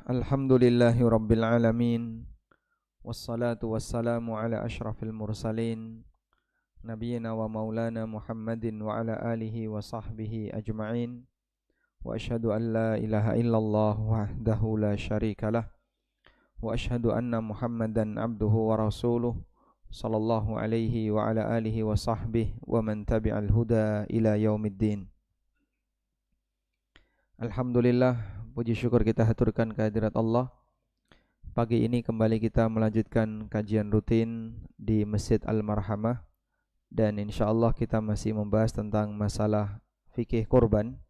Alhamdulillahi Rabbil Alamin. Wassalatu wassalamu ala ashrafil mursalin Nabiyyina wa maulana Muhammadin wa ala alihi wa sahbihi ajma'in. Wa ashhadu an la ilaha illallah wahdahu la syarikalah. Wa ashhadu anna Muhammadan abduhu wa rasuluh sallallahu alaihi wa ala alihi wa sahbihi wa man tabi'al huda ila yaumiddin. Alhamdulillah, puji syukur kita haturkan kehadirat Allah. Pagi ini kembali kita melanjutkan kajian rutin di Masjid Al-Marhamah. Dan insyaAllah kita masih membahas tentang masalah fikih kurban.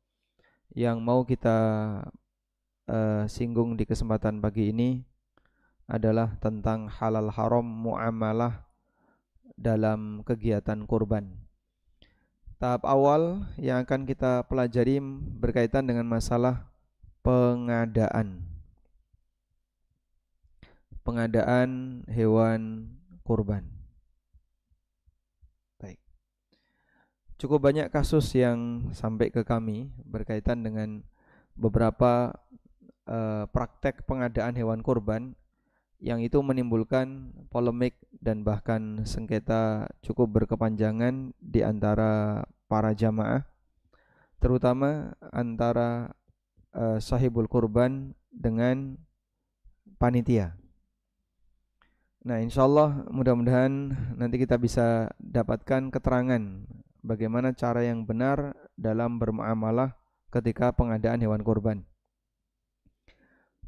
Yang mau kita singgung di kesempatan pagi ini adalah tentang halal haram muamalah dalam kegiatan kurban. Tahap awal yang akan kita pelajari berkaitan dengan masalah pengadaan hewan kurban. Baik. Cukup banyak kasus yang sampai ke kami berkaitan dengan beberapa praktek pengadaan hewan kurban yang itu menimbulkan polemik dan bahkan sengketa cukup berkepanjangan di antara para jamaah, terutama antara sahibul kurban dengan panitia. Nah, insyaallah mudah-mudahan nanti kita bisa dapatkan keterangan bagaimana cara yang benar dalam bermuamalah ketika pengadaan hewan kurban.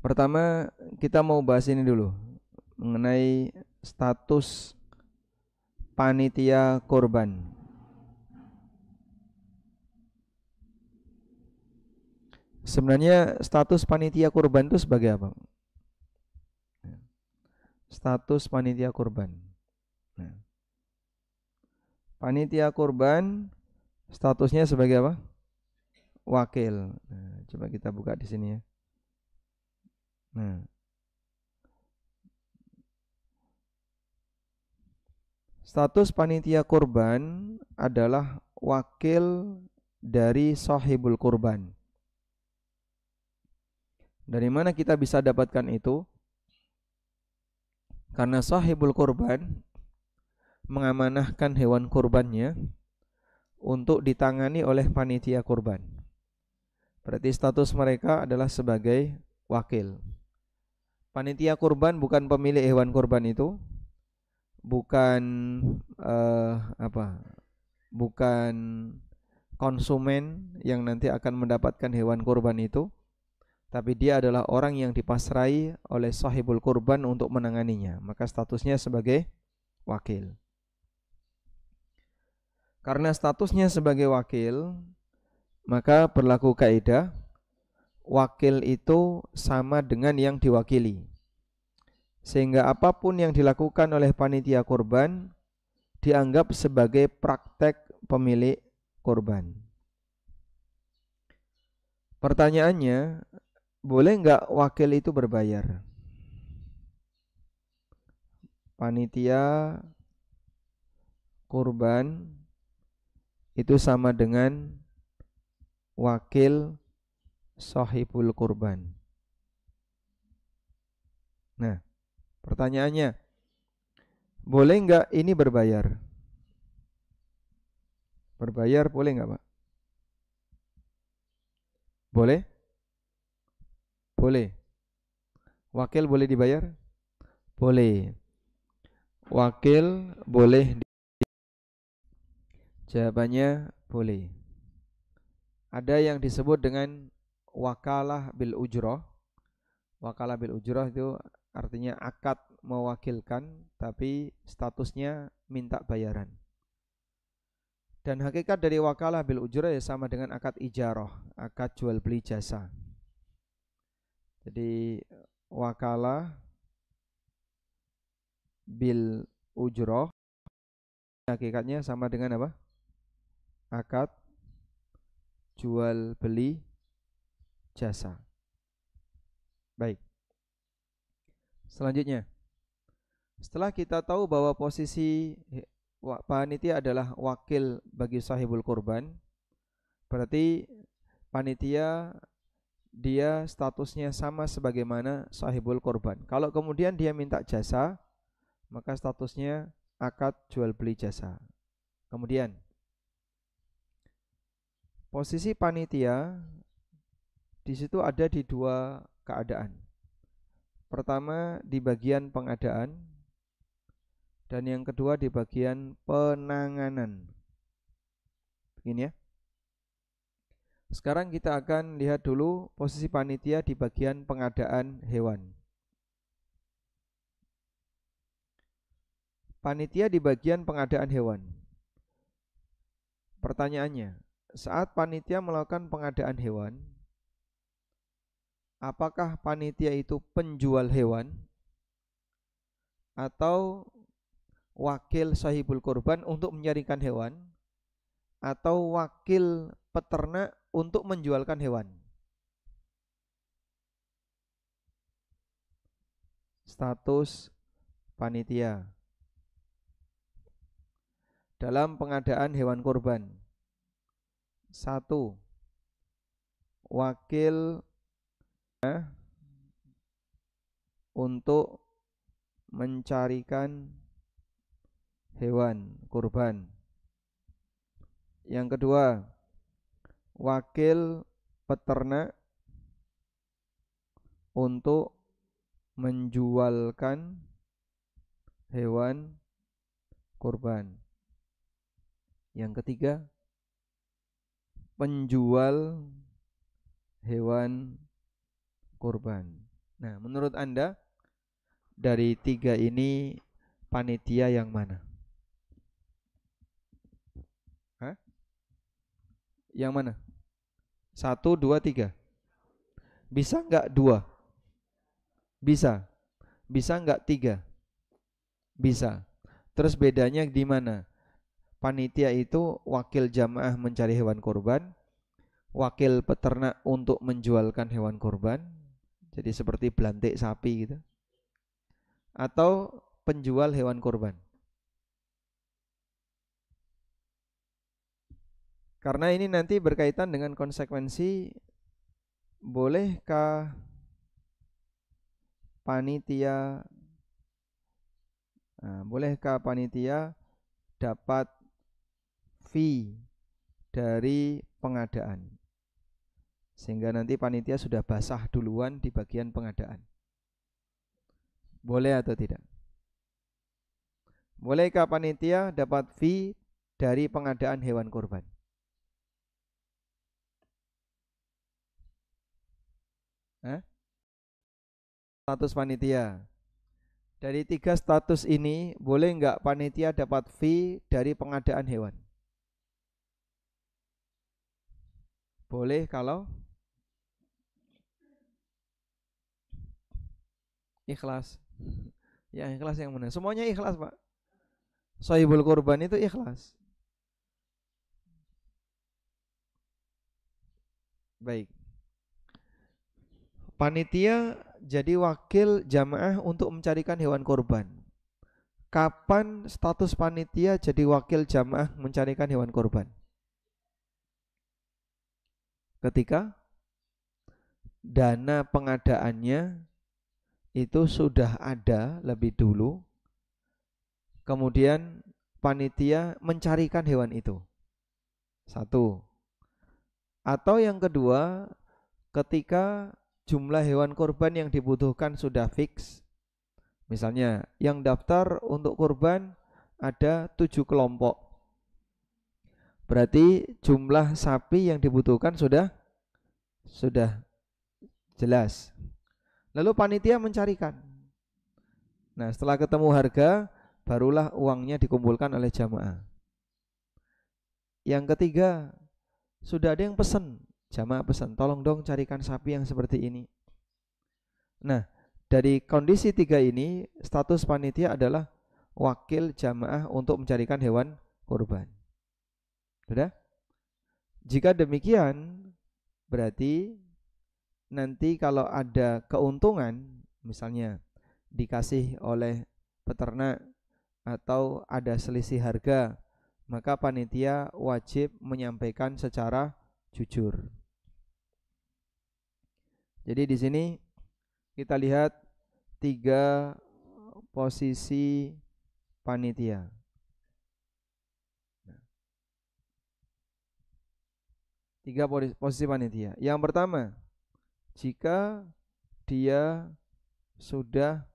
Pertama, kita mau bahas ini dulu mengenai status panitia kurban. Sebenarnya status panitia kurban itu sebagai apa? Status panitia kurban. Nah, panitia kurban statusnya sebagai apa? Wakil. Nah, coba kita buka di sini ya. Nah, status panitia kurban adalah wakil dari sahibul kurban. Dari mana kita bisa dapatkan itu? Karena sahibul kurban mengamanahkan hewan kurbannya untuk ditangani oleh panitia kurban. Berarti status mereka adalah sebagai wakil. Panitia kurban bukan pemilik hewan kurban itu, bukan bukan konsumen yang nanti akan mendapatkan hewan kurban itu, tapi dia adalah orang yang dipasrai oleh sahibul kurban untuk menanganinya. Maka statusnya sebagai wakil. Karena statusnya sebagai wakil, maka berlaku kaidah wakil itu sama dengan yang diwakili. Sehingga apapun yang dilakukan oleh panitia kurban dianggap sebagai praktek pemilik kurban. Pertanyaannya, boleh enggak wakil itu berbayar? Panitia kurban itu sama dengan wakil sahibul kurban. Nah, pertanyaannya, boleh enggak ini berbayar? Berbayar boleh enggak, Pak? Boleh? Boleh. Wakil boleh dibayar? Boleh. Wakil boleh Jawabannya boleh. Ada yang disebut dengan wakalah bil ujroh. Wakalah bil ujroh itu artinya akad mewakilkan, tapi statusnya minta bayaran. Dan hakikat dari wakalah bil ujroh ya sama dengan akad ijarah, akad jual beli jasa. Jadi wakalah bil ujroh hakikatnya sama dengan apa? Akad jual beli jasa. Baik. Selanjutnya, setelah kita tahu bahwa posisi panitia adalah wakil bagi sahibul kurban, berarti panitia dia statusnya sama sebagaimana sahibul korban. Kalau kemudian dia minta jasa, maka statusnya akad jual beli jasa. Kemudian posisi panitia di situ ada di dua keadaan. Pertama di bagian pengadaan, dan yang kedua di bagian penanganan. Begini ya. Sekarang kita akan lihat dulu posisi panitia di bagian pengadaan hewan. Panitia di bagian pengadaan hewan. Pertanyaannya, saat panitia melakukan pengadaan hewan, apakah panitia itu penjual hewan atau wakil sahibul korban untuk mencarikan hewan, atau wakil peternak untuk menjualkan hewan? Status panitia dalam pengadaan hewan kurban. 1. Wakil untuk mencarikan hewan kurban. Yang kedua, wakil peternak untuk menjualkan hewan kurban. Yang ketiga, penjual hewan kurban. Nah, menurut Anda dari tiga ini panitia yang mana? Hah? Yang mana? 1, 2, 3. Bisa enggak 2? Bisa. Bisa enggak 3? Bisa. Terus bedanya di mana? Panitia itu wakil jamaah mencari hewan kurban, wakil peternak untuk menjualkan hewan kurban, jadi seperti belantik sapi gitu, atau penjual hewan kurban. Karena ini nanti berkaitan dengan konsekuensi, bolehkah panitia dapat fee dari pengadaan, sehingga nanti panitia sudah basah duluan di bagian pengadaan. Boleh atau tidak? Bolehkah panitia dapat fee dari pengadaan hewan kurban? Status panitia. Dari 3 status ini, boleh enggak panitia dapat fee dari pengadaan hewan? Boleh kalau ikhlas. Ya, ikhlas yang mana? Semuanya ikhlas, Pak. Shahibul kurban itu ikhlas. Baik. Panitia jadi wakil jamaah untuk mencarikan hewan kurban. Kapan status panitia jadi wakil jamaah mencarikan hewan kurban? Ketika dana pengadaannya itu sudah ada lebih dulu, kemudian panitia mencarikan hewan itu. 1. Atau yang kedua, ketika jumlah hewan kurban yang dibutuhkan sudah fix. Misalnya yang daftar untuk kurban ada 7 kelompok. Berarti jumlah sapi yang dibutuhkan sudah jelas. Lalu panitia mencarikan. Nah, setelah ketemu harga, barulah uangnya dikumpulkan oleh jamaah. Yang ketiga, sudah ada yang pesan, jamaah pesan, tolong dong carikan sapi yang seperti ini. Nah, dari kondisi 3 ini, status panitia adalah wakil jamaah untuk mencarikan hewan kurban. Sudah? Jika demikian, berarti nanti kalau ada keuntungan, misalnya dikasih oleh peternak atau ada selisih harga, maka panitia wajib menyampaikan secara jujur. Jadi di sini kita lihat 3 posisi panitia. Tiga posisi panitia. Yang pertama, jika dia sudah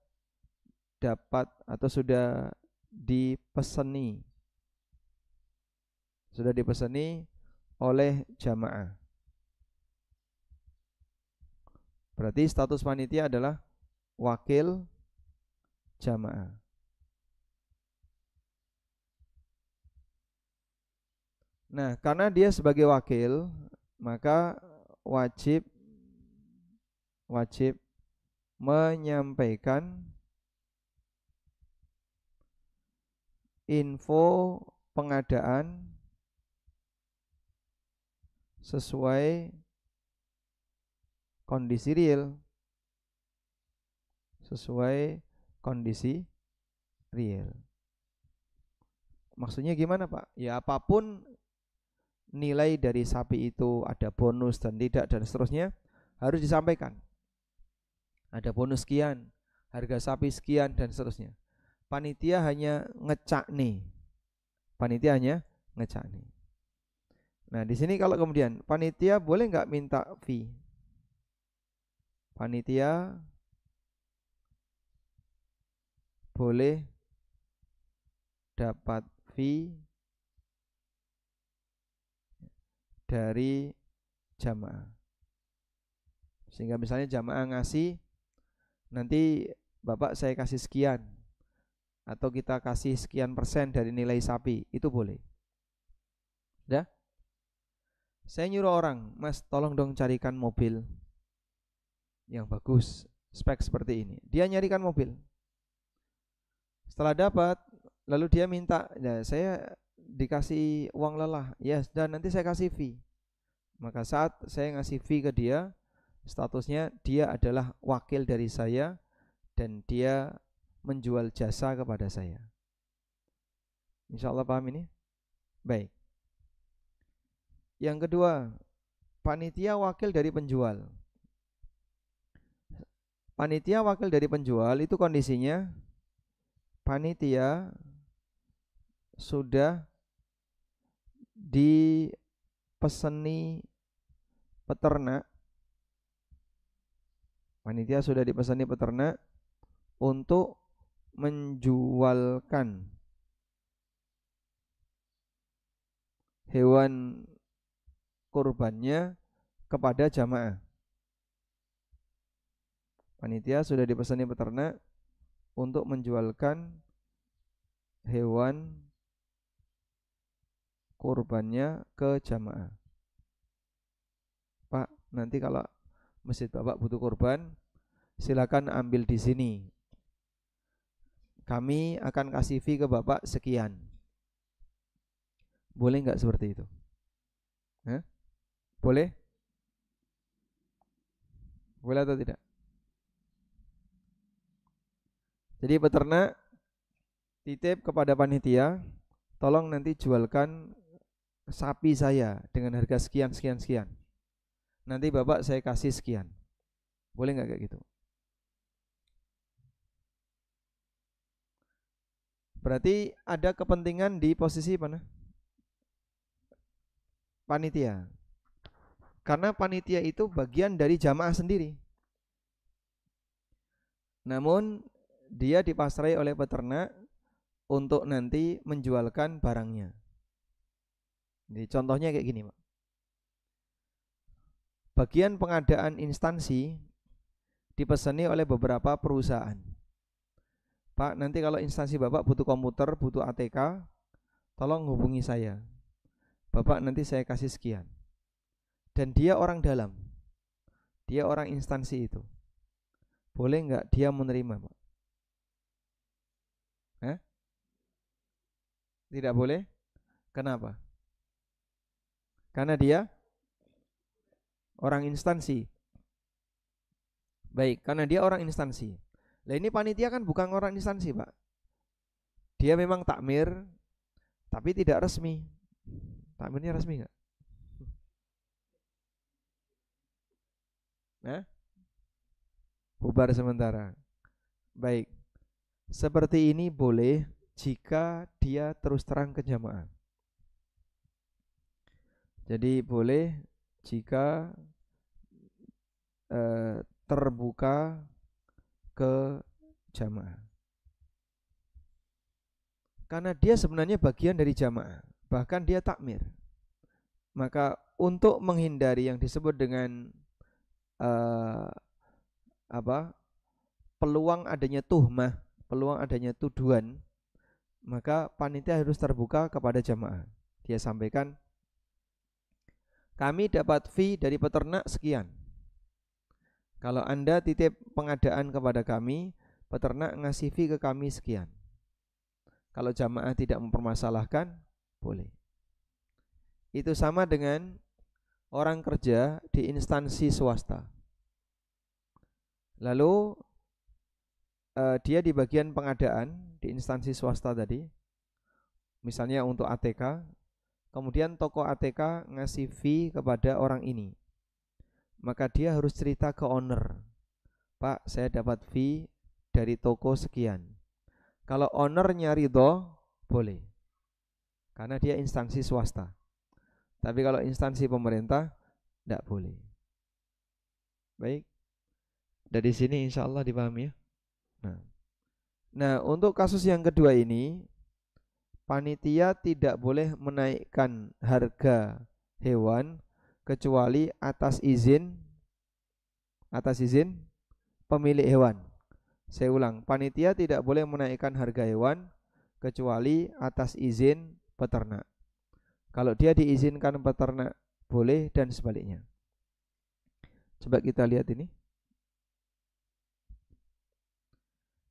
dapat atau sudah dipeseni oleh jamaah. Berarti status panitia adalah wakil jamaah. Nah, karena dia sebagai wakil, maka wajib menyampaikan info pengadaan sesuai kondisi real. Maksudnya gimana, Pak? Ya apapun nilai dari sapi itu, ada bonus dan tidak dan seterusnya, harus disampaikan. Ada bonus sekian, harga sapi sekian dan seterusnya. Panitia hanya ngecak nih. Nah, di sini kalau kemudian panitia boleh nggak minta fee? Panitia boleh dapat fee dari jamaah. Sehingga misalnya jamaah ngasih, nanti Bapak saya kasih sekian, atau kita kasih sekian persen dari nilai sapi, itu boleh. Udah? Saya nyuruh orang, Mas tolong dong carikan mobil yang bagus, spek seperti ini. Dia nyarikan mobil. Setelah dapat, lalu dia minta, ya saya dikasih uang lelah, ya dan nanti saya kasih fee. Maka saat saya ngasih fee ke dia, statusnya dia adalah wakil dari saya dan dia menjual jasa kepada saya. Insya Allah paham ini? Baik. Yang kedua, panitia wakil dari penjual. Panitia wakil dari penjual itu kondisinya panitia sudah dipeseni peternak. Panitia sudah dipeseni peternak untuk menjualkan hewan kurbannya kepada jamaah. Panitia sudah dipeseni peternak untuk menjualkan hewan kurbannya ke jamaah. Pak, nanti kalau masjid Bapak butuh kurban, silakan ambil di sini. Kami akan kasih fee ke Bapak sekian. Boleh nggak seperti itu? Boleh? Boleh atau tidak? Jadi peternak titip kepada panitia, tolong nanti jualkan sapi saya dengan harga sekian. Nanti Bapak saya kasih sekian. Boleh nggak kayak gitu? Berarti ada kepentingan di posisi mana? Panitia. Karena panitia itu bagian dari jamaah sendiri. Namun dia dipasrai oleh peternak untuk nanti menjualkan barangnya. Jadi contohnya kayak gini, Pak. Bagian pengadaan instansi dipeseni oleh beberapa perusahaan. Pak, nanti kalau instansi Bapak butuh komputer, butuh ATK, tolong hubungi saya. Bapak nanti saya kasih sekian. Dan dia orang dalam. Dia orang instansi itu. Boleh enggak dia menerima, Pak? Tidak boleh? Kenapa? Karena dia orang instansi. Baik, karena dia orang instansi. Lah ini panitia kan bukan orang instansi, Pak. Dia memang takmir, tapi tidak resmi. Takmirnya resmi enggak? bubar sementara. Baik, seperti ini boleh jika dia terus terang ke jamaah. Jadi boleh jika terbuka ke jamaah. Karena dia sebenarnya bagian dari jamaah, bahkan dia takmir. Maka untuk menghindari yang disebut dengan peluang adanya tuhmah, peluang adanya tuduhan, maka panitia harus terbuka kepada jamaah. Dia sampaikan, kami dapat fee dari peternak sekian. Kalau Anda titip pengadaan kepada kami, peternak ngasih fee ke kami sekian. Kalau jamaah tidak mempermasalahkan, boleh. Itu sama dengan orang kerja di instansi swasta. Lalu dia di bagian pengadaan di instansi swasta tadi, misalnya untuk ATK, kemudian toko ATK ngasih fee kepada orang ini, maka dia harus cerita ke owner, Pak, saya dapat fee dari toko sekian. Kalau ownernya ridho, boleh, karena dia instansi swasta. Tapi kalau instansi pemerintah, tidak boleh. Baik, dari sini insya Allah dipahami ya. Nah, untuk kasus yang kedua ini, panitia tidak boleh menaikkan harga hewan kecuali atas izin pemilik hewan. Saya ulang, panitia tidak boleh menaikkan harga hewan kecuali atas izin peternak. Kalau dia diizinkan peternak, boleh, dan sebaliknya. Coba kita lihat ini.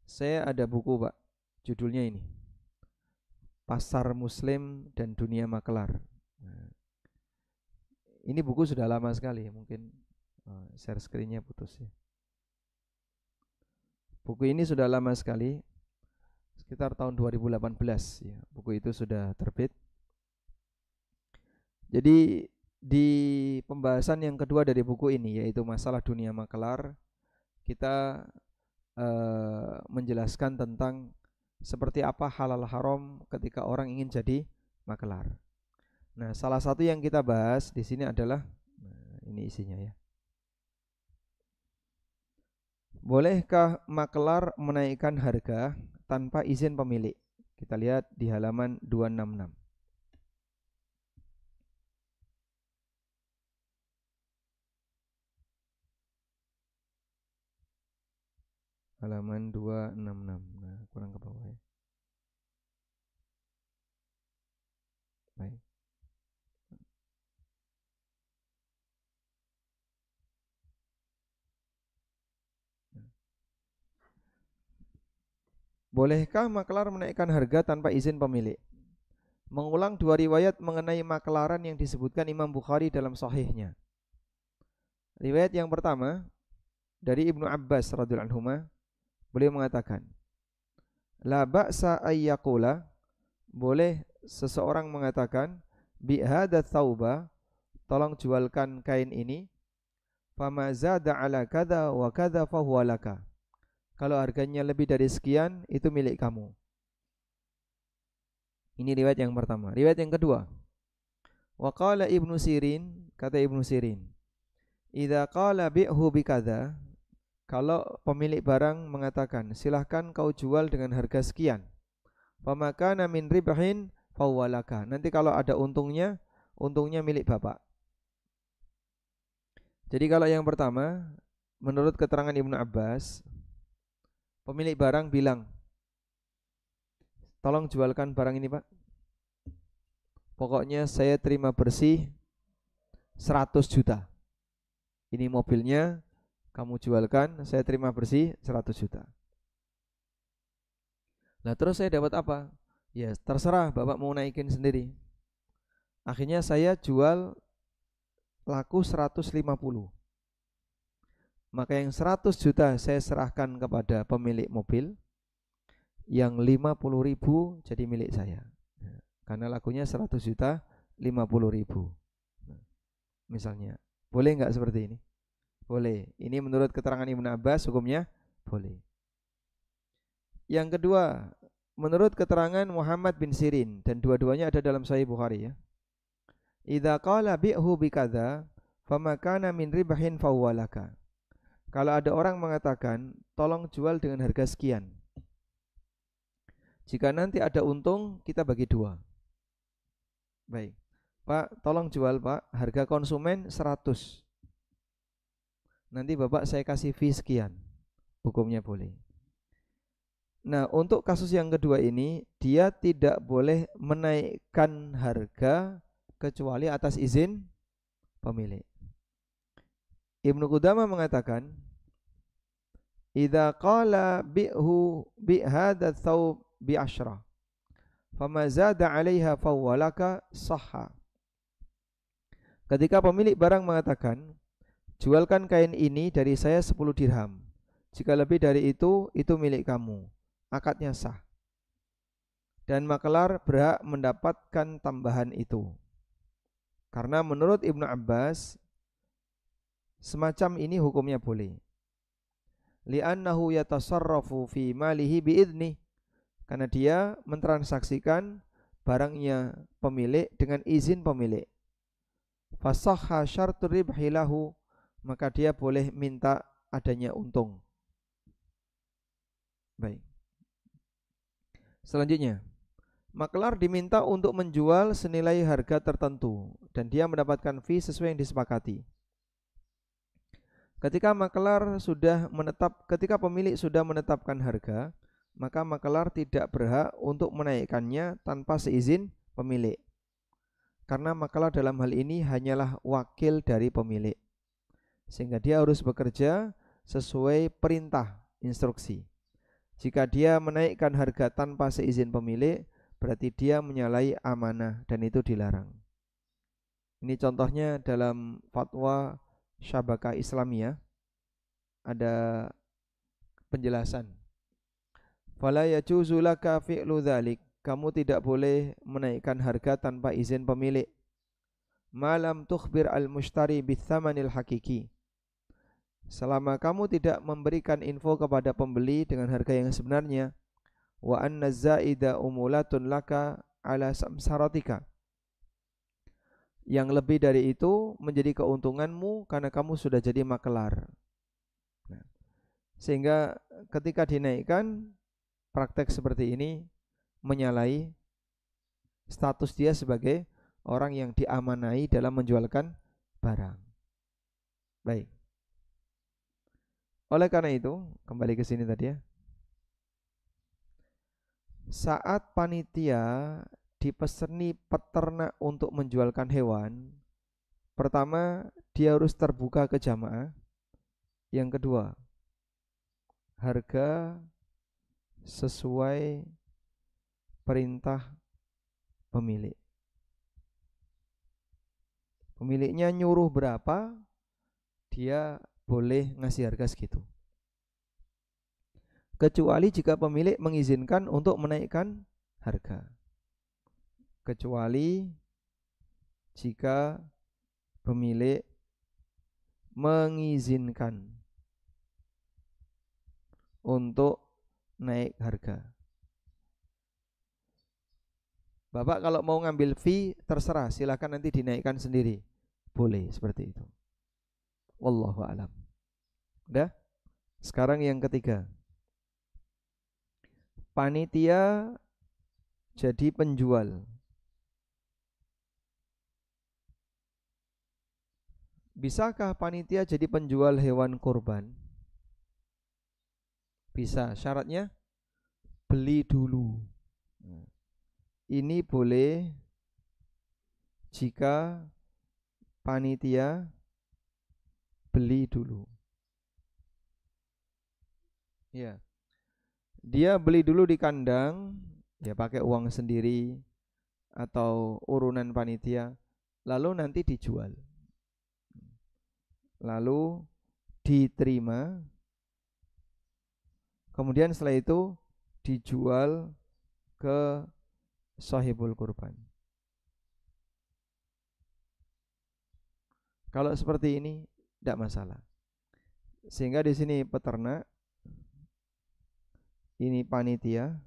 Saya ada buku, Pak, judulnya ini, Pasar Muslim dan Dunia Makelar. Ini buku sudah lama sekali, mungkin share screen-nya putus ya. Buku ini sudah lama sekali, sekitar tahun 2018 ya, buku itu sudah terbit. Jadi di pembahasan yang kedua dari buku ini, yaitu masalah dunia makelar, kita menjelaskan tentang seperti apa halal haram ketika orang ingin jadi makelar. Nah, salah satu yang kita bahas di sini adalah ini isinya ya. Bolehkah makelar menaikkan harga tanpa izin pemilik? Kita lihat di halaman 266. Halaman 266. Nah, kurang ke bawah ya. Baik. Bolehkah makelar menaikkan harga tanpa izin pemilik? Mengulang dua riwayat mengenai makelaran yang disebutkan Imam Bukhari dalam sahihnya. Riwayat yang pertama dari Ibnu Abbas radhiyallahu anhuma, beliau mengatakan, la ba'sa ayyaqula, boleh seseorang mengatakan, bi hadza thauba, tolong jualkan kain ini, fama zada ala kadza wa kadza fahuwa laka, kalau harganya lebih dari sekian itu milik kamu. Ini riwayat yang pertama. Riwayat yang kedua, wa qala Ibnu Sirin, kata Ibnu Sirin, idza qala bi'hu bi kadza, kalau pemilik barang mengatakan silahkan kau jual dengan harga sekian, famakana min ribhin fawwalaka, nanti kalau ada untungnya, untungnya milik bapak. Jadi kalau yang pertama, menurut keterangan Ibnu Abbas, pemilik barang bilang, tolong jualkan barang ini Pak, pokoknya saya terima bersih 100 juta, ini mobilnya kamu jualkan, saya terima bersih 100 juta. Nah terus saya dapat apa? Ya terserah bapak mau naikin sendiri. Akhirnya saya jual laku 150. Maka yang 100 juta saya serahkan kepada pemilik mobil, yang 50.000 jadi milik saya. Karena lakunya 100 juta 50.000. Misalnya, boleh enggak seperti ini? boleh. Ini menurut keterangan Ibnu Abbas hukumnya boleh. Yang kedua, menurut keterangan Muhammad bin Sirin, dan dua-duanya ada dalam Sahih Bukhari ya. Idza qala bi'hu bikadza fama kana min ribahin fawwalaka. Kalau ada orang mengatakan tolong jual dengan harga sekian, jika nanti ada untung kita bagi dua. Baik Pak, tolong jual Pak, harga konsumen 100, nanti Bapak saya kasih fee sekian, hukumnya boleh. Nah, untuk kasus yang kedua ini, dia tidak boleh menaikkan harga kecuali atas izin pemilik. Ibnu Qudamah mengatakan, idza qala bi'hu bi hadha thawb bi asyrah fama zada 'alaiha fawwalaka sahha. Ketika pemilik barang mengatakan, jualkan kain ini dari saya 10 dirham, jika lebih dari itu milik kamu, akadnya sah. Dan makelar berhak mendapatkan tambahan itu. Karena menurut Ibnu Abbas, semacam ini hukumnya boleh. Li'annahu yatasarrafu fi malihi bi'idni. Karena dia mentransaksikan barangnya pemilik dengan izin pemilik. Fasahha syartur ribhi lahu, maka dia boleh minta adanya untung. Baik. Selanjutnya, makelar diminta untuk menjual senilai harga tertentu dan dia mendapatkan fee sesuai yang disepakati. Ketika pemilik sudah menetapkan harga, maka makelar tidak berhak untuk menaikkannya tanpa seizin pemilik. Karena makelar dalam hal ini hanyalah wakil dari pemilik, sehingga dia harus bekerja sesuai perintah instruksi. Jika dia menaikkan harga tanpa seizin pemilik, berarti dia menyalahi amanah dan itu dilarang. Ini contohnya dalam fatwa Syabakah Islamiyah ada penjelasan. Fala yajuzu laka fi'lu dzalik. Kamu tidak boleh menaikkan harga tanpa izin pemilik. Malam tukhbir al-mushtari bithamanil hakiki. Selama kamu tidak memberikan info kepada pembeli dengan harga yang sebenarnya. Wa anna zaida umulatun laka ala samsaratika. Yang lebih dari itu menjadi keuntunganmu karena kamu sudah jadi makelar. Nah, sehingga ketika dinaikkan, praktek seperti ini menyalahi status dia sebagai orang yang diamanai dalam menjualkan barang. Baik. Oleh karena itu, kembali ke sini tadi ya. Saat panitia dipeseni peternak untuk menjualkan hewan, pertama dia harus terbuka ke jamaah. Yang kedua, harga sesuai perintah pemilik. Pemiliknya nyuruh berapa, dia boleh ngasih harga segitu. Kecuali jika pemilik mengizinkan untuk menaikkan harga. Kecuali jika pemilik mengizinkan untuk naik harga. Bapak kalau mau ngambil fee terserah, silakan nanti dinaikkan sendiri. Boleh seperti itu. Wallahu a'lam. Udah? Sekarang yang ketiga. Panitia jadi penjual. Bisakah panitia jadi penjual hewan kurban? Bisa, syaratnya beli dulu. Ini boleh jika panitia beli dulu. Ya. Dia beli dulu di kandang, ya pakai uang sendiri atau urunan panitia, lalu nanti dijual. Lalu diterima, kemudian setelah itu dijual ke sahibul kurban. Kalau seperti ini tidak masalah. Sehingga di sini peternak, ini panitia,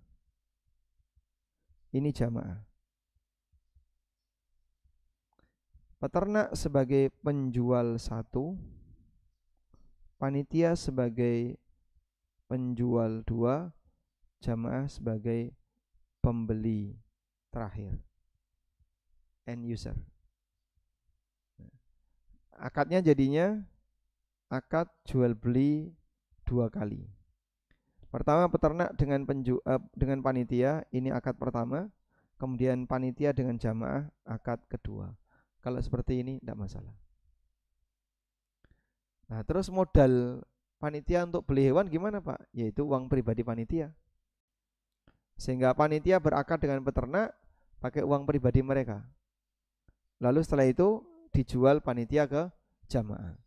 ini jamaah. Peternak sebagai penjual satu, panitia sebagai penjual dua, jamaah sebagai pembeli terakhir, end user. Akadnya jadinya akad jual beli dua kali. Pertama peternak dengan panitia, ini akad pertama. Kemudian panitia dengan jamaah, akad kedua. Kalau seperti ini tidak masalah. Nah, terus modal panitia untuk beli hewan gimana Pak? Yaitu uang pribadi panitia. Sehingga panitia berakad dengan peternak pakai uang pribadi mereka. Lalu setelah itu dijual panitia ke jamaah.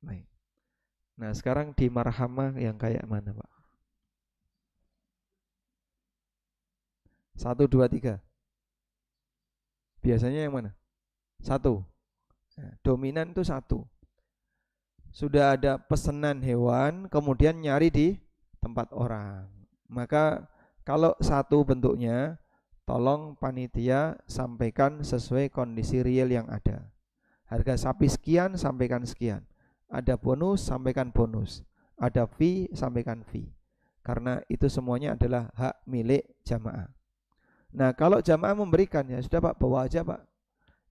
Baik. Nah, sekarang di marhamah yang kayak mana Pak? 1, 2, 3. Biasanya yang mana? 1. Nah, dominan itu 1. Sudah ada pesanan hewan, kemudian nyari di tempat orang. Maka kalau 1 bentuknya, tolong panitia sampaikan sesuai kondisi real yang ada. Harga sapi sekian, sampaikan sekian. Ada bonus, sampaikan bonus. Ada fee, sampaikan fee. Karena itu semuanya adalah hak milik jamaah. Nah, kalau jamaah memberikan, ya sudah Pak, bawa aja Pak.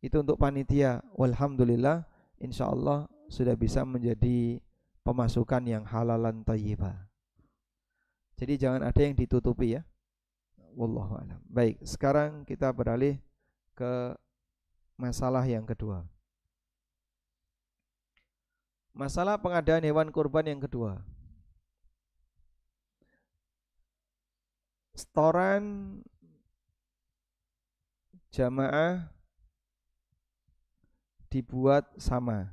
Itu untuk panitia. Walhamdulillah, insya Allah sudah bisa menjadi pemasukan yang halalan thayyibah. Jadi jangan ada yang ditutupi ya. Wallahu a'lam. Baik, sekarang kita beralih ke masalah yang kedua. Masalah pengadaan hewan kurban yang kedua. Setoran jamaah dibuat sama,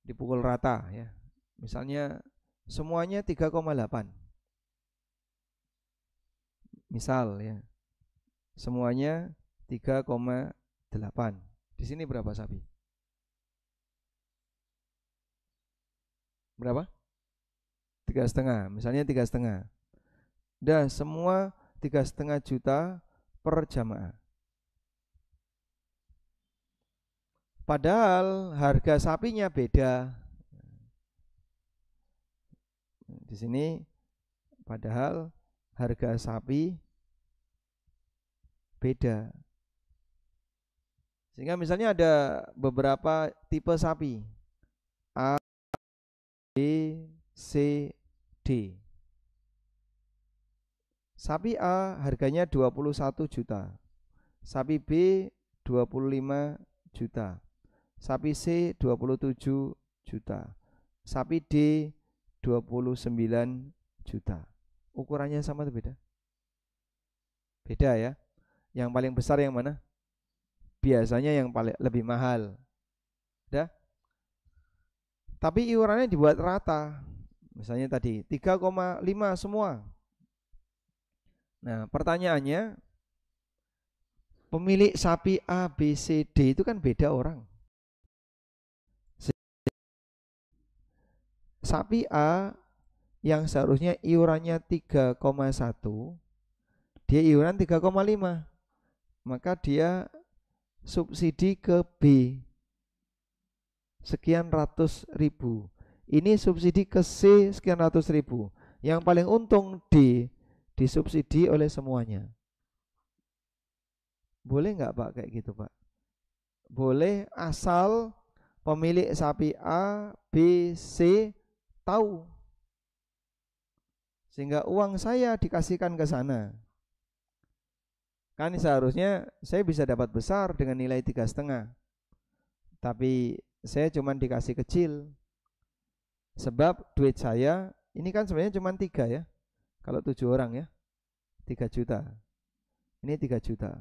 dipukul rata ya. Misalnya semuanya 3,8. Misal ya. Semuanya 3,8. Di sini berapa sapi? Berapa? 3,5. Misalnya 3,5. Dah semua 3,5 juta per jamaah. Padahal harga sapinya beda. Di sini padahal harga sapi beda. Sehingga misalnya ada beberapa tipe sapi. A, B, C, D. Sapi A harganya 21 juta. Sapi B 25 juta. Sapi C 27 juta. Sapi D 29 juta. Ukurannya sama atau beda? Beda ya. Yang paling besar yang mana? Biasanya yang paling lebih mahal. Dah. Tapi iurannya dibuat rata. Misalnya tadi 3,5 semua. Nah, pertanyaannya, pemilik sapi A, B, C, D itu kan beda orang. Sapi A yang seharusnya iurannya 3,1, dia iuran 3,5. Maka dia subsidi ke B sekian ratus ribu. Ini subsidi ke C sekian ratus ribu. Yang paling untung D, disubsidi oleh semuanya. Boleh nggak Pak kayak gitu Pak? Boleh, asal pemilik sapi A, B, C tahu. Sehingga uang saya dikasihkan ke sana. Kan seharusnya saya bisa dapat besar dengan nilai 3,5. Tapi saya cuma dikasih kecil. Sebab duit saya ini kan sebenarnya cuma 3 ya. Kalau 7 orang ya 3 juta. Ini 3 juta.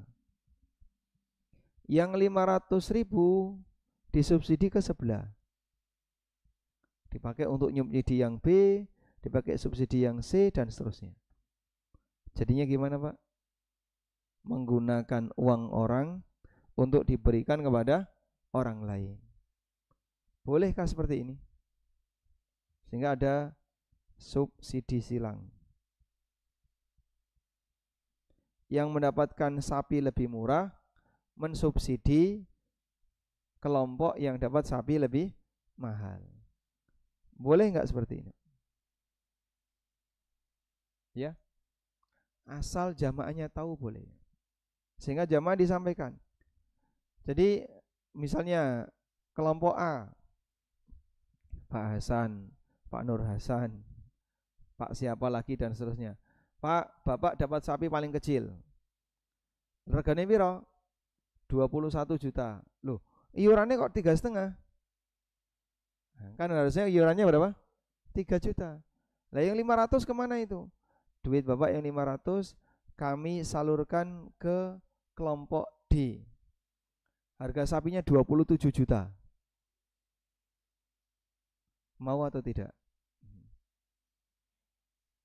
Yang 500 ribu disubsidi ke sebelah. Dipakai untuk nyubsidi yang B, dipakai subsidi yang C, dan seterusnya. Jadinya gimana Pak? Menggunakan uang orang untuk diberikan kepada orang lain. Bolehkah seperti ini? Sehingga ada subsidi silang. Yang mendapatkan sapi lebih murah mensubsidi kelompok yang dapat sapi lebih mahal. Boleh nggak seperti ini? Ya, asal jamaahnya tahu boleh. Sehingga jamaah disampaikan. Jadi misalnya kelompok A, Pak Hasan, Pak Nur Hasan, Pak siapa lagi dan seterusnya. Pak, Bapak dapat sapi paling kecil. Regane piro? 21 juta. Loh, iurannya kok 3,5? Kan harusnya iurannya berapa? 3 juta. Lah yang 500 kemana itu? Duit Bapak yang 500 kami salurkan ke kelompok D. Harga sapinya 27 juta. Mau atau tidak?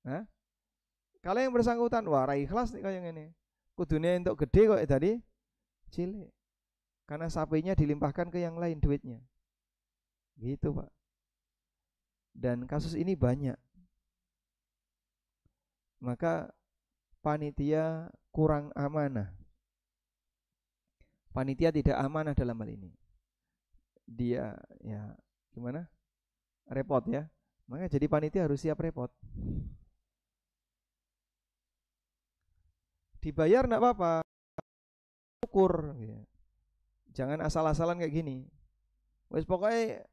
Hah? Kalau yang bersangkutan, wah ra ikhlas nih kayak ini. Kudunya untuk gede kok tadi cilik. Karena sapinya dilimpahkan ke yang lain duitnya. Gitu, Pak. Dan kasus ini banyak. Maka panitia kurang amanah. Panitia tidak amanah dalam hal ini. Dia ya gimana? Repot ya. Maka jadi panitia harus siap repot. Dibayar enggak apa-apa. Ukur ya. Jangan asal-asalan kayak gini. Wes pokoknya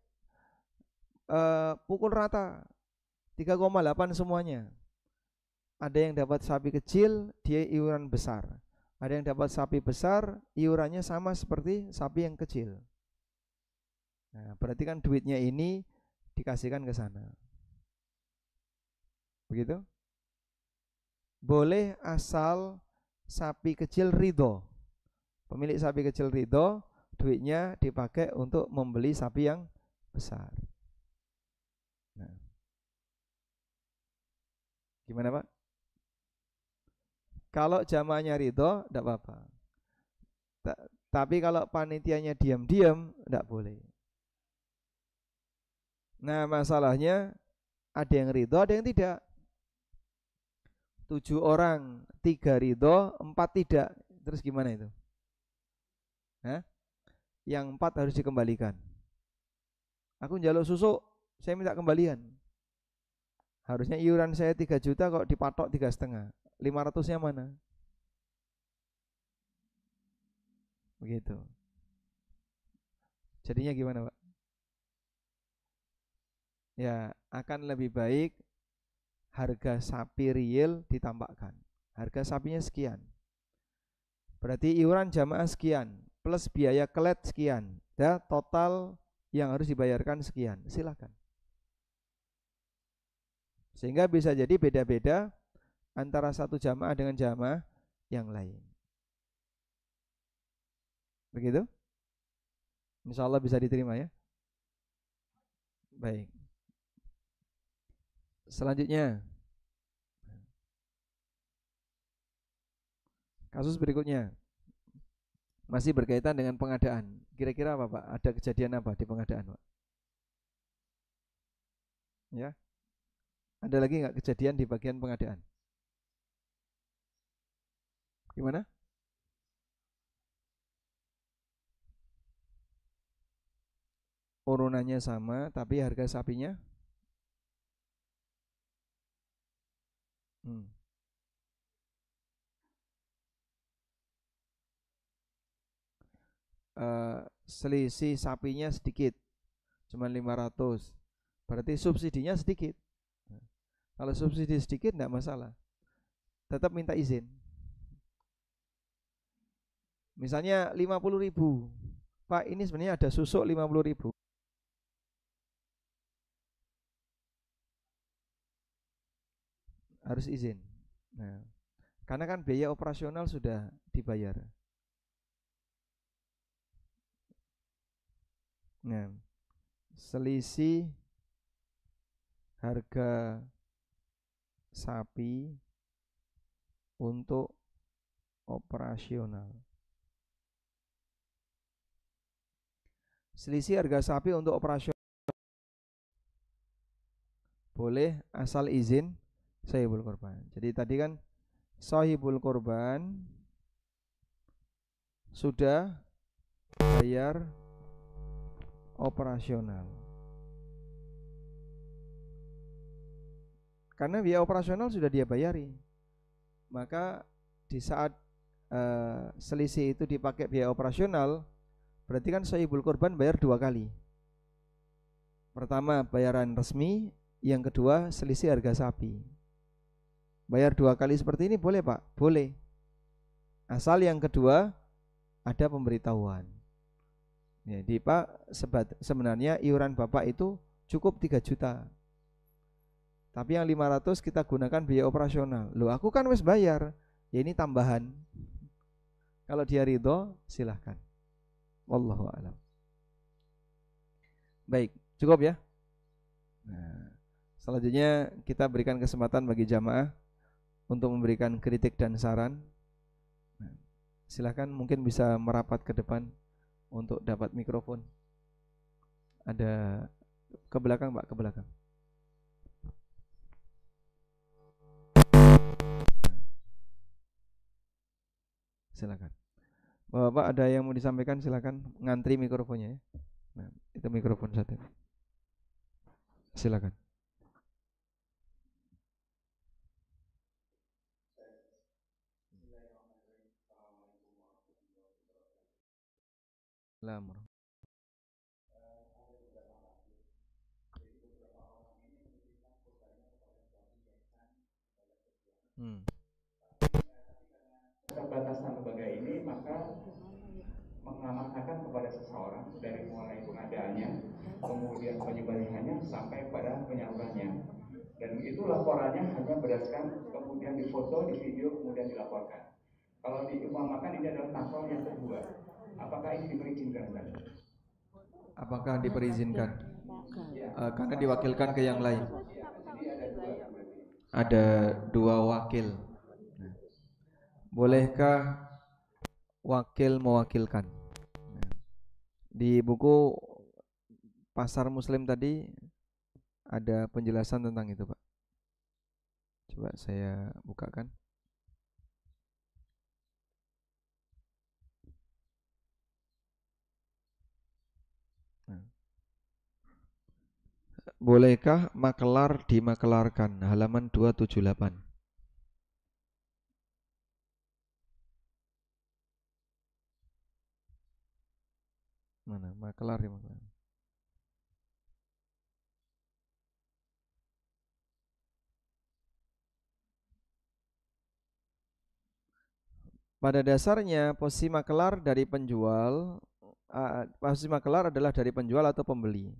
pukul rata 3,8 semuanya. Ada yang dapat sapi kecil, dia iuran besar. Ada yang dapat sapi besar, iurannya sama seperti sapi yang kecil. Nah, berarti kan duitnya ini dikasihkan ke sana. Begitu? Boleh asal sapi kecil ridho. Pemilik sapi kecil ridho, duitnya dipakai untuk membeli sapi yang besar. Nah, gimana Pak? Kalau jamaahnya ridho, tidak apa-apa. Tapi kalau panitianya diam-diam, tidak boleh. Nah, masalahnya ada yang ridho, ada yang tidak. 7 orang, 3 ridho, 4 tidak. Terus gimana itu? Hah? Yang 4 harus dikembalikan. Aku njaluk susu, saya minta kembalian. Harusnya iuran saya 3 juta kok dipatok 3,5. 500-nya mana? Begitu. Jadinya gimana, Pak? Ya, akan lebih baik harga sapi real ditambahkan. Harga sapinya sekian. Berarti iuran jamaah sekian plus biaya kelet sekian. Ya, total yang harus dibayarkan sekian. Silakan. Sehingga bisa jadi beda-beda antara satu jamaah dengan jamaah yang lain. Begitu? Insya Allah bisa diterima ya. Baik. Selanjutnya, kasus berikutnya masih berkaitan dengan pengadaan. Kira-kira apa Pak? Ada kejadian apa di pengadaan Pak? Ya, ada lagi nggak kejadian di bagian pengadaan? Gimana? Urunannya sama, tapi harga sapinya? Hmm. Selisih sapinya sedikit, cuma 500. Berarti subsidinya sedikit. Kalau subsidi sedikit enggak masalah. Tetap minta izin. Misalnya 50.000. Pak, ini sebenarnya ada susuk 50.000. Harus izin. Nah, karena kan biaya operasional sudah dibayar. Nah, selisih harga sapi untuk operasional. selisih harga sapi untuk operasional boleh asal izin sahibul korban. Jadi tadi kan sahibul korban sudah bayar operasional. Karena biaya operasional sudah dia bayari, maka di saat selisih itu dipakai biaya operasional, berarti kan sahibul korban bayar 2 kali. Pertama bayaran resmi, yang kedua selisih harga sapi. Bayar 2 kali seperti ini boleh Pak? Boleh. Asal yang kedua ada pemberitahuan. Jadi Pak, sebenarnya iuran Bapak itu cukup 3 juta. Tapi yang 500 kita gunakan biaya operasional. Loh, aku kan wis bayar. Ya ini tambahan. Kalau dia ridho, silahkan. Wallahu a'lam. Baik, cukup ya. Nah, selanjutnya kita berikan kesempatan bagi jamaah untuk memberikan kritik dan saran. Nah, silahkan mungkin bisa merapat ke depan untuk dapat mikrofon. Ada ke belakang Pak, ke belakang. Silakan. Bapak ada yang mau disampaikan, silakan ngantri mikrofonnya ya. Nah, itu mikrofon satu. Silakan. Lamar. Keterbatasan lembaga ini, maka mengamanahkan kepada seseorang dari mulai pengadaannya, kemudian penyembelihannya sampai pada penyalurannya. Dan itu laporannya hanya berdasarkan kemudian difoto, di video, kemudian dilaporkan. Kalau diumpamakan ini adalah tahun yang kedua, apakah ini diperizinkan? Apakah diperizinkan? Karena diwakilkan ke yang lain. Ada 2 wakil. Bolehkah wakil mewakilkan? Di buku Pasar Muslim tadi ada penjelasan tentang itu, Pak. Coba saya bukakan. Bolehkah makelar dimakelarkan? Halaman 278. Mana makelar dimakelarkan? Pada dasarnya posisi makelar dari penjual, posisi makelar adalah dari penjual atau pembeli.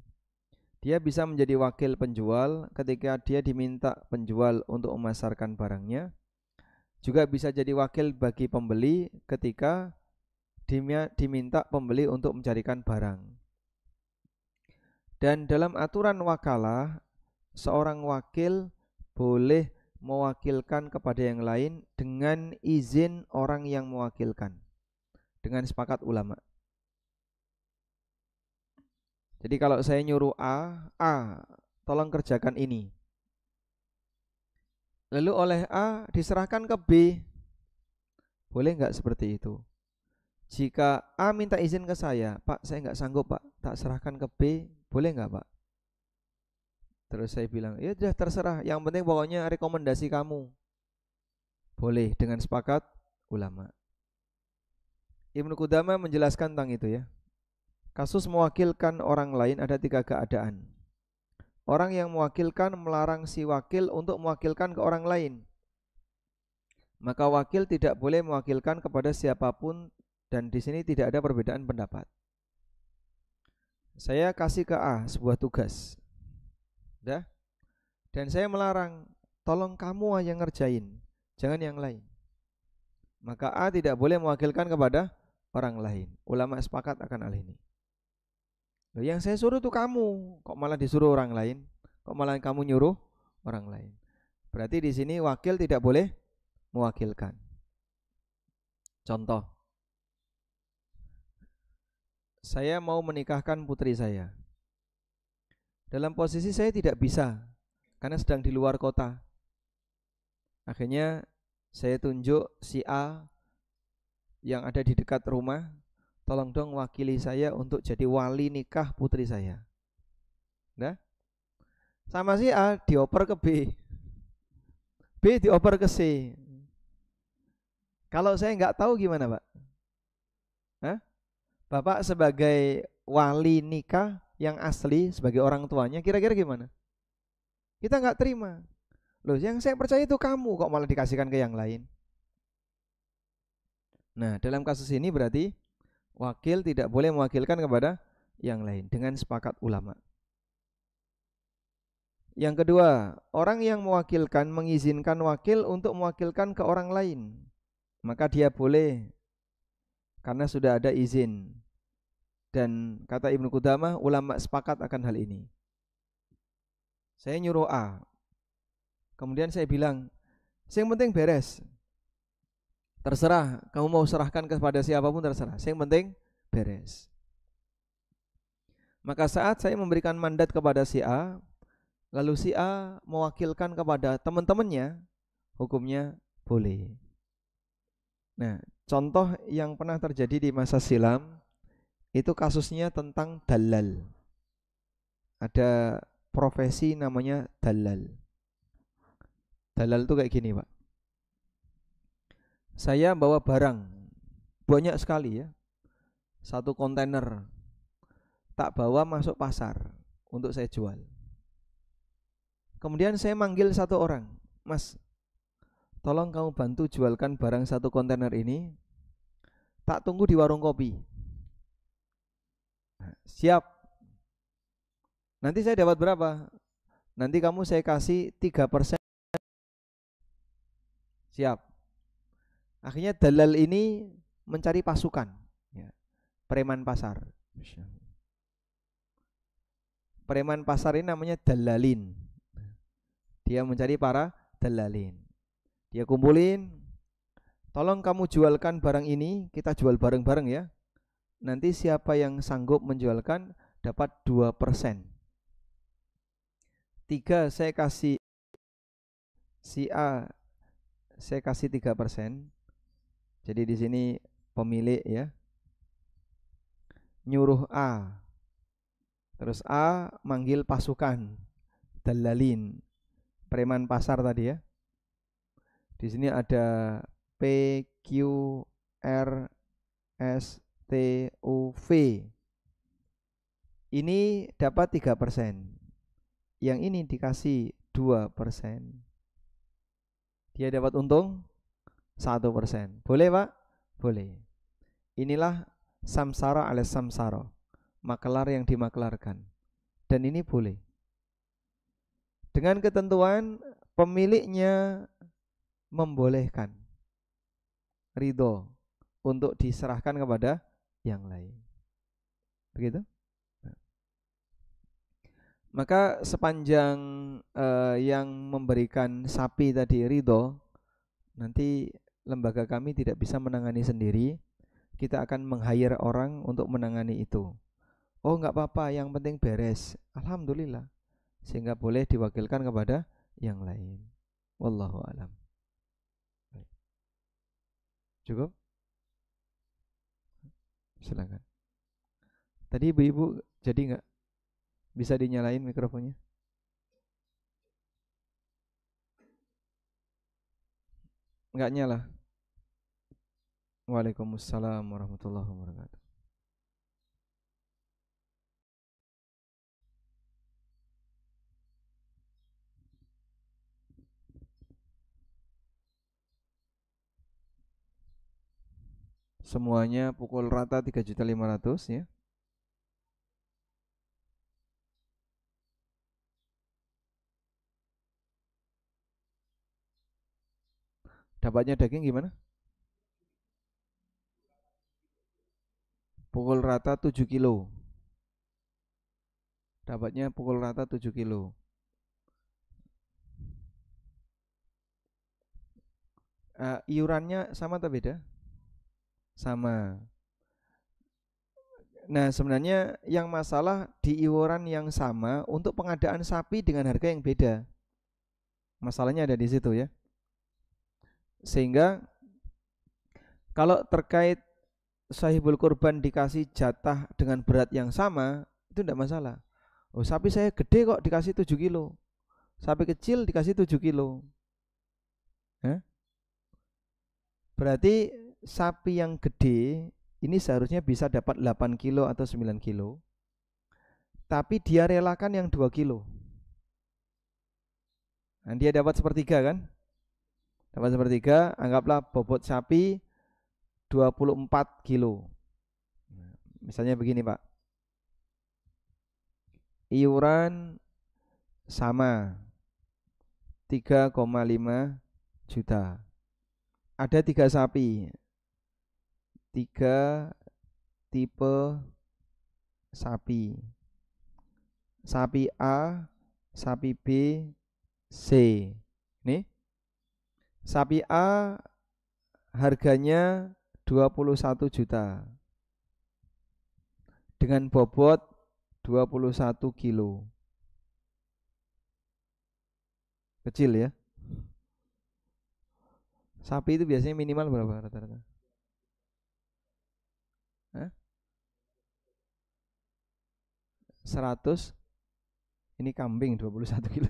Dia bisa menjadi wakil penjual ketika dia diminta penjual untuk memasarkan barangnya. Juga bisa jadi wakil bagi pembeli ketika diminta pembeli untuk mencarikan barang. Dan dalam aturan wakalah, seorang wakil boleh mewakilkan kepada yang lain dengan izin orang yang mewakilkan, dengan sepakat ulama. Jadi kalau saya nyuruh A, tolong kerjakan ini. Lalu oleh A diserahkan ke B, boleh nggak seperti itu? Jika A minta izin ke saya, Pak saya nggak sanggup Pak, tak serahkan ke B, boleh nggak Pak? Terus saya bilang, ya sudah terserah, yang penting pokoknya rekomendasi kamu. Boleh dengan sepakat ulama. Ibnu Qudamah menjelaskan tentang itu ya. Kasus mewakilkan orang lain ada 3 keadaan. Orang yang mewakilkan melarang si wakil untuk mewakilkan ke orang lain. Maka wakil tidak boleh mewakilkan kepada siapapun dan di sini tidak ada perbedaan pendapat. Saya kasih ke A sebuah tugas. Dah? Dan saya melarang, tolong kamu yang ngerjain, jangan yang lain. Maka A tidak boleh mewakilkan kepada orang lain. Ulama sepakat akan hal ini. Loh, yang saya suruh tuh kamu, kok malah disuruh orang lain? Kok malah kamu nyuruh orang lain? Berarti di sini wakil tidak boleh mewakilkan. Contoh, saya mau menikahkan putri saya. Dalam posisi saya tidak bisa karena sedang di luar kota. Akhirnya saya tunjuk si A yang ada di dekat rumah, tolong dong wakili saya untuk jadi wali nikah putri saya. Nah, sama si A dioper ke B dioper ke C. Kalau saya nggak tahu gimana, Pak? Hah? Bapak sebagai wali nikah yang asli sebagai orang tuanya, kira-kira gimana? Kita nggak terima. Loh, yang saya percaya itu kamu kok malah dikasihkan ke yang lain. Nah, dalam kasus ini berarti wakil tidak boleh mewakilkan kepada yang lain dengan sepakat ulama. Yang kedua, orang yang mewakilkan mengizinkan wakil untuk mewakilkan ke orang lain. Maka dia boleh karena sudah ada izin. Dan kata Ibnu Qudamah, ulama sepakat akan hal ini. Saya nyuruh A, kemudian saya bilang, yang penting beres. Terserah, kamu mau serahkan kepada siapapun terserah. Yang penting beres. Maka saat saya memberikan mandat kepada si A, lalu si A mewakilkan kepada teman-temannya, hukumnya boleh. Nah, contoh yang pernah terjadi di masa silam, itu kasusnya tentang dalal. Ada profesi namanya dalal. Dalal itu kayak gini, Pak. Saya bawa barang banyak sekali ya, 1 kontainer, tak bawa masuk pasar untuk saya jual. Kemudian saya manggil 1 orang, Mas, tolong kamu bantu jualkan barang 1 kontainer ini, tak tunggu di warung kopi. Siap. Nanti saya dapat berapa? Nanti kamu saya kasih 3%. Siap. Akhirnya dalal ini mencari pasukan ya, preman pasar. Preman pasar ini namanya dalalin. Dia mencari para dalalin. Dia kumpulin, tolong kamu jualkan barang ini, kita jual bareng-bareng ya. Nanti siapa yang sanggup menjualkan dapat 2%. 3 saya kasih si A, saya kasih 3%. Jadi di sini pemilik ya nyuruh A, terus A manggil pasukan dalalin, preman pasar tadi ya. Di sini ada P, Q, R, S, T, U, V. Ini dapat 3%. Yang ini dikasih 2%. Dia dapat untung 1%. Boleh, Pak? Boleh. Inilah samsara alias samsara, makelar yang dimaklarkan. Dan ini boleh. Dengan ketentuan pemiliknya membolehkan, ridho untuk diserahkan kepada yang lain. Begitu? Maka sepanjang yang memberikan sapi tadi ridho, nanti lembaga kami tidak bisa menangani sendiri. Kita akan meng-hire orang untuk menangani itu. Oh, enggak apa-apa, yang penting beres. Alhamdulillah. Sehingga boleh diwakilkan kepada yang lain. Wallahu alam. Cukup? Silakan. Tadi ibu-ibu jadi enggak bisa dinyalain mikrofonnya? Enggak nyala. Waalaikumsalam warahmatullahi wabarakatuh. Semuanya pukul rata 3.500.000 ya. Dapatnya daging gimana? Pukul rata 7 kilo. Dapatnya pukul rata 7 kilo. Iurannya sama atau beda? Sama. Nah, sebenarnya yang masalah di iuran yang sama untuk pengadaan sapi dengan harga yang beda. Masalahnya ada di situ ya. Sehingga kalau terkait sahibul kurban dikasih jatah dengan berat yang sama, itu tidak masalah. Oh, sapi saya gede kok dikasih 7 kilo. Sapi kecil dikasih 7 kilo. Hah? Berarti sapi yang gede ini seharusnya bisa dapat 8 kilo atau 9 kilo. Tapi dia relakan yang 2 kilo. Nah, dia dapat sepertiga kan? Dapat sepertiga, anggaplah bobot sapi 24 kilo. Misalnya begini Pak, iuran sama 3,5 juta. Ada 3 sapi, 3 tipe sapi. Sapi A, sapi B, C. Nih, sapi A harganya 21 juta dengan bobot 21 kilo. Kecil ya. Sapi itu biasanya minimal berapa rata-rata? Hah? 100. Ini kambing 21 kilo.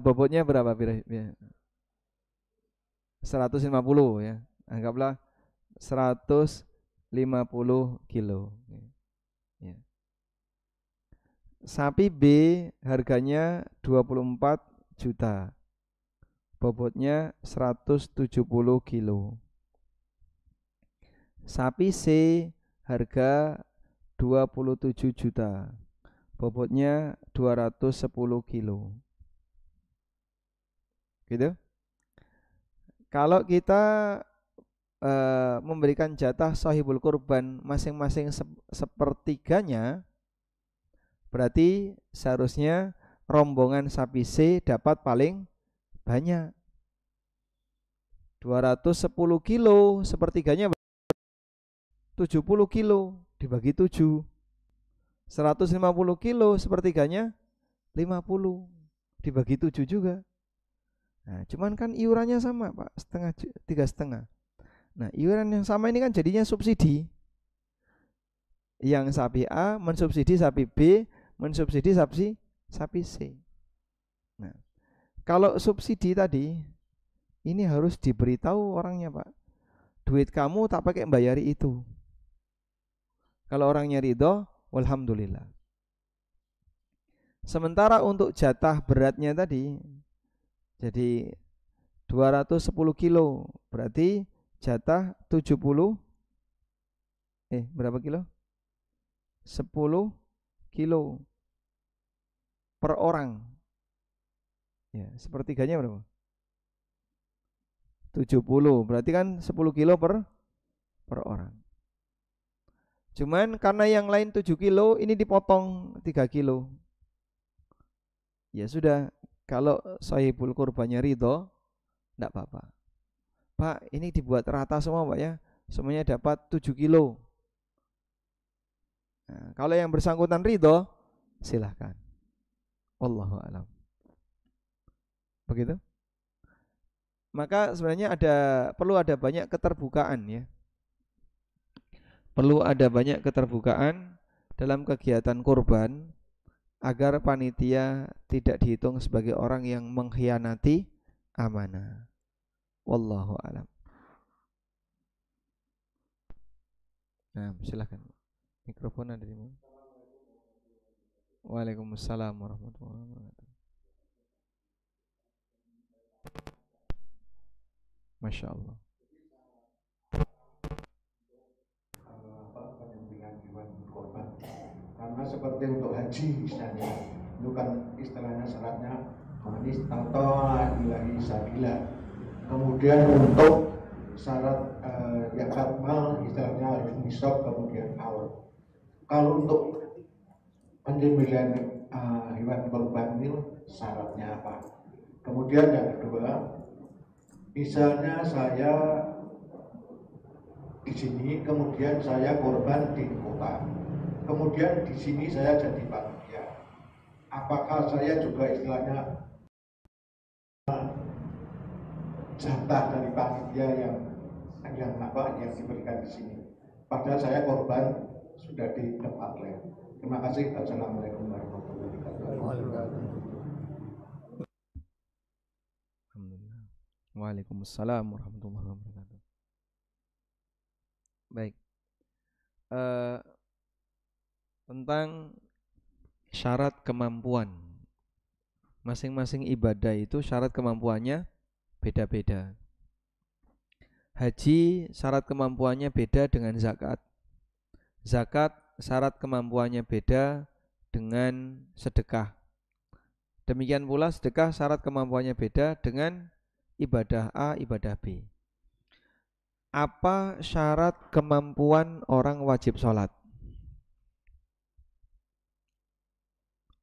Bobotnya berapa? 150 ya. Anggaplah 150 kilo. Ya. Sapi B harganya 24 juta. Bobotnya 170 kilo. Sapi C harga 27 juta. Bobotnya 210 kilo. Gitu. Kalau kita memberikan jatah sahibul kurban masing-masing sepertiganya, berarti seharusnya rombongan sapi C dapat paling banyak 210 kilo, sepertiganya 70 kilo dibagi 7, 150 kilo, sepertiganya 50 dibagi 7 juga. Nah, cuman kan iurannya sama Pak, setengah, 3,5. Nah, iuran yang sama ini kan jadinya subsidi. Yang sapi A mensubsidi sapi B, mensubsidi sapi C. Nah, kalau subsidi tadi ini harus diberitahu orangnya Pak. Duit kamu tak pakai bayari itu. Kalau orangnya ridho, walhamdulillah. Sementara untuk jatah beratnya tadi, jadi 210 kilo, berarti jatah 70, berapa kilo? 10 kilo per orang. Ya, sepertiganya berapa? 70, berarti kan 10 kilo per orang. Cuman karena yang lain 7 kilo, ini dipotong 3 kilo. Ya sudah, kalau sahibul kurbannya ridho, enggak apa-apa. Pak, ini dibuat rata semua Pak ya, semuanya dapat 7 kilo. Nah, kalau yang bersangkutan ridho, silahkan. Wallahu a'lam. Begitu. Maka sebenarnya perlu ada banyak keterbukaan ya. Perlu ada banyak keterbukaan dalam kegiatan kurban agar panitia tidak dihitung sebagai orang yang mengkhianati amanah. Wallahu a'lam. Nah, silakan. Mikrofon ada di mana? Waalaikumsalam warahmatullahi wabarakatuh. Masya Allah. Penyembelihan hewan kurban. Karena seperti untuk haji istilahnya, itu kan istilahnya syaratnya manis tata ilahi sabila. Kemudian untuk syarat yang akmal istilahnya harus nisab kemudian haul. Kalau untuk penyembelihan hewan kurban ini syaratnya apa? Kemudian yang kedua, misalnya saya di sini, kemudian saya korban di kota, kemudian di sini saya jadi panitia. Apakah saya juga istilahnya jatah dari panitia yang diberikan di sini? Padahal saya korban sudah di tempat lain. Terima kasih. Assalamualaikum warahmatullahi wabarakatuh. Alhamdulillah. Waalaikumsalam warahmatullahi wabarakatuh. Baik. Tentang syarat kemampuan. Masing-masing ibadah itu syarat kemampuannya beda-beda. Haji syarat kemampuannya beda dengan zakat. Zakat syarat kemampuannya beda dengan sedekah. Demikian pula sedekah syarat kemampuannya beda dengan ibadah A, ibadah B. Apa syarat kemampuan orang wajib sholat?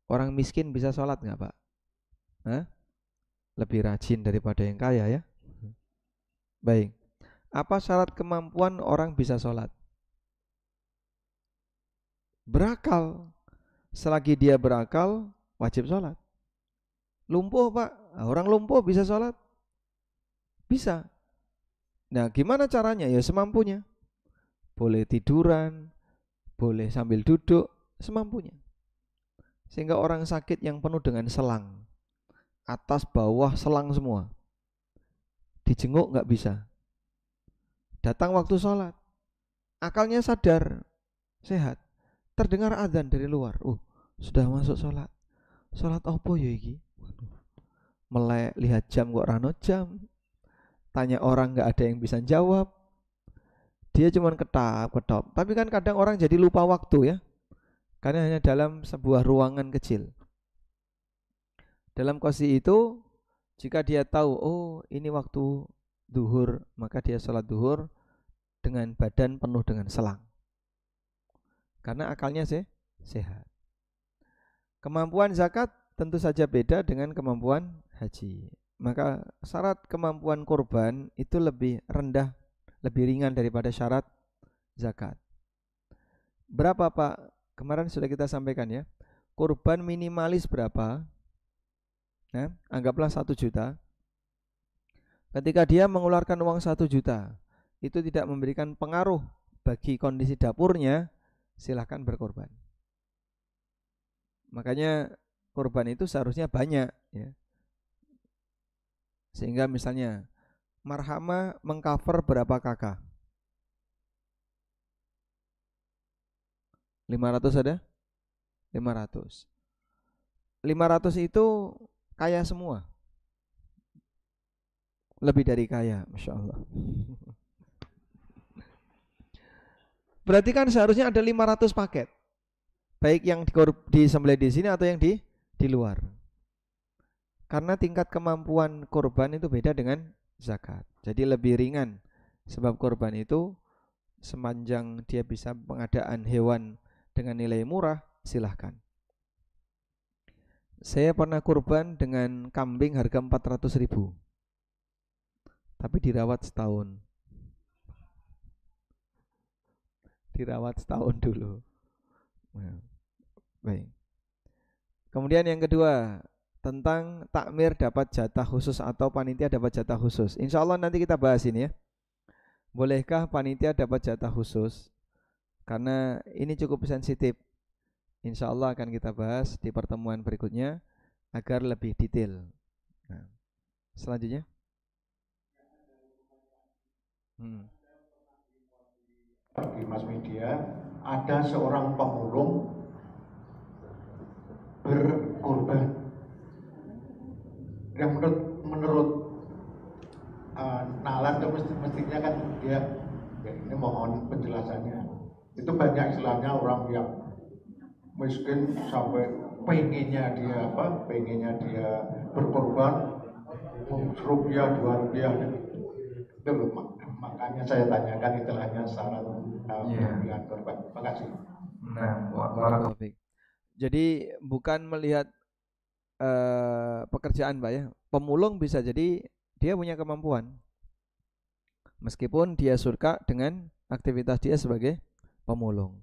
Orang miskin bisa sholat nggak, Pak? Hah? Lebih rajin daripada yang kaya ya. Baik. Apa syarat kemampuan orang bisa sholat? Berakal. Selagi dia berakal, wajib sholat. Lumpuh, Pak? Orang lumpuh bisa sholat? Bisa. Nah, gimana caranya? Ya semampunya. Boleh tiduran, boleh sambil duduk, semampunya. Sehingga orang sakit yang penuh dengan selang, atas bawah selang semua, dijenguk nggak bisa. Datang waktu sholat, akalnya sadar, sehat, terdengar adzan dari luar. Sudah masuk sholat. Sholat opo ya iki? Melek lihat jam kok rano jam. Tanya orang nggak ada yang bisa jawab. Dia cuma ketap. Tapi kan kadang orang jadi lupa waktu ya. Karena hanya dalam sebuah ruangan kecil. Dalam kondisi itu, jika dia tahu, ini waktu duhur, maka dia sholat duhur dengan badan penuh dengan selang. Karena akalnya sehat. Kemampuan zakat tentu saja beda dengan kemampuan haji. Maka syarat kemampuan kurban itu lebih rendah, lebih ringan daripada syarat zakat. Berapa, Pak? Kemarin sudah kita sampaikan ya. Kurban minimalis berapa? Nah, anggaplah 1 juta. Ketika dia mengeluarkan uang 1 juta, itu tidak memberikan pengaruh bagi kondisi dapurnya, silahkan berkorban. Makanya kurban itu seharusnya banyak ya. Sehingga misalnya marhamah mengcover berapa kakak? 500 ada? 500. 500 itu kaya semua. Lebih dari kaya, Masya Allah. Berarti kan seharusnya ada 500 paket. Baik yang disembelih di sini atau yang di luar. Karena tingkat kemampuan kurban itu beda dengan zakat. Jadi lebih ringan. Sebab kurban itu sepanjang dia bisa pengadaan hewan dengan nilai murah, silahkan. Saya pernah kurban dengan kambing harga 400.000, tapi dirawat setahun. Dirawat setahun dulu. Nah, baik. Kemudian yang kedua, tentang takmir dapat jatah khusus atau panitia dapat jatah khusus. Insya Allah nanti kita bahas ini ya. Bolehkah panitia dapat jatah khusus? Karena ini cukup sensitif. Insya Allah akan kita bahas di pertemuan berikutnya agar lebih detail. Nah, selanjutnya. Di mass media ada seorang pemulung berkorban yang menurut nalar itu mestinya kan dia ya ini mohon penjelasannya. Itu banyak istilahnya orang yang miskin sampai pengennya dia berkorban rupiah 2 rupiah itu loh, makanya saya tanyakan istilahnya syarat pemberian korban. Terima kasih. Nah, jadi bukan melihat pekerjaan, Pak ya. Pemulung bisa jadi dia punya kemampuan. Meskipun dia surga dengan aktivitas dia sebagai pemulung.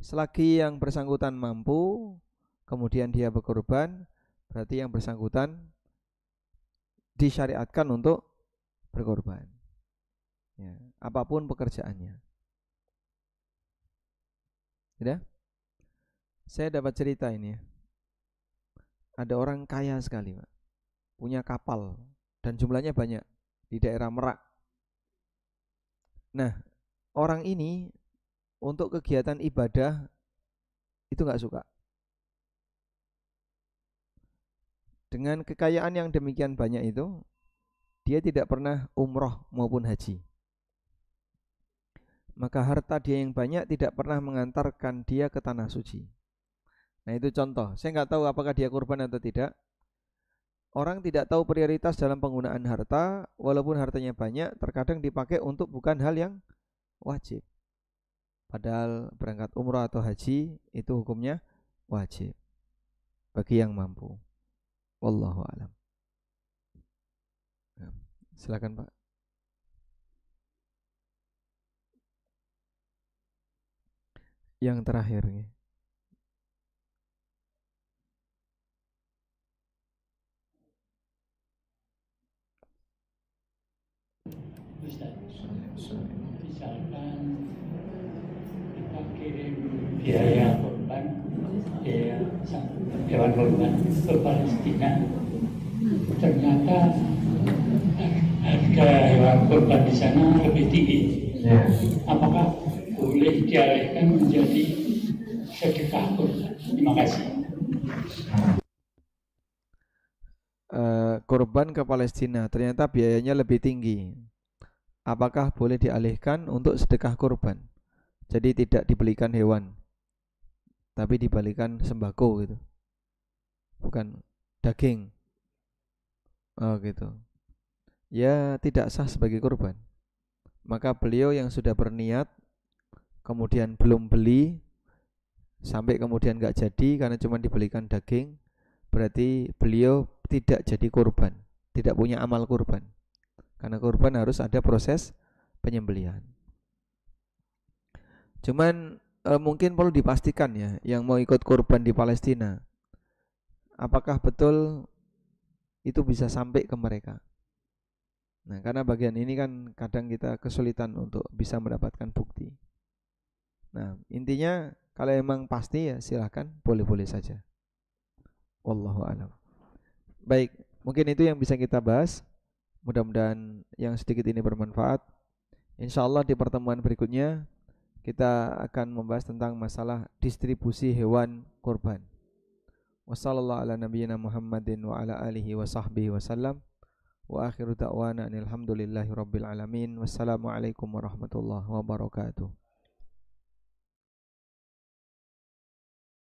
Selagi yang bersangkutan mampu, kemudian dia berkorban, berarti yang bersangkutan disyariatkan untuk berkorban. Ya, apapun pekerjaannya. Sudah? Saya dapat cerita ini ya. Ada orang kaya sekali, Pak. Punya kapal dan jumlahnya banyak di daerah Merak. Nah, orang ini untuk kegiatan ibadah itu nggak suka. Dengan kekayaan yang demikian banyak itu, dia tidak pernah umroh maupun haji. Maka harta dia yang banyak tidak pernah mengantarkan dia ke tanah suci. Nah itu contoh. Saya nggak tahu apakah dia kurban atau tidak. Orang tidak tahu prioritas dalam penggunaan harta, walaupun hartanya banyak, terkadang dipakai untuk bukan hal yang wajib. Padahal berangkat umroh atau haji itu hukumnya wajib bagi yang mampu. Wallahu a'lam. Silakan Pak. Yang terakhir nih. Ustaz, misalkan kita kirim biaya korban, biaya hewan korban ke Palestina, ternyata harga hewan korban di sana lebih tinggi. Apakah boleh dialihkan menjadi sedekah korban? Terima kasih. Korban ke Palestina ternyata biayanya lebih tinggi. Apakah boleh dialihkan untuk sedekah korban? Jadi tidak dibelikan hewan, tapi dibalikan sembako gitu. Bukan daging. Oh gitu. Ya tidak sah sebagai korban. Maka beliau yang sudah berniat kemudian belum beli sampai kemudian gak jadi karena cuma dibelikan daging, berarti beliau tidak jadi korban, tidak punya amal korban. Karena korban harus ada proses penyembelihan. Cuman mungkin perlu dipastikan ya, yang mau ikut korban di Palestina, apakah betul itu bisa sampai ke mereka. Nah, karena bagian ini kan kadang kita kesulitan untuk bisa mendapatkan bukti. Nah, intinya kalau emang pasti ya silahkan, boleh-boleh saja. Wallahu a'lam. Baik, mungkin itu yang bisa kita bahas. Mudah-mudahan yang sedikit ini bermanfaat. Insyaallah di pertemuan berikutnya kita akan membahas tentang masalah distribusi hewan kurban. Wassallallahu ala nabiyyina Muhammadin wa ala alihi wa sahbihi wasallam. Wa akhiru da'wana alhamdulillahi rabbil alamin. Wassalamualaikum warahmatullahi wabarakatuh.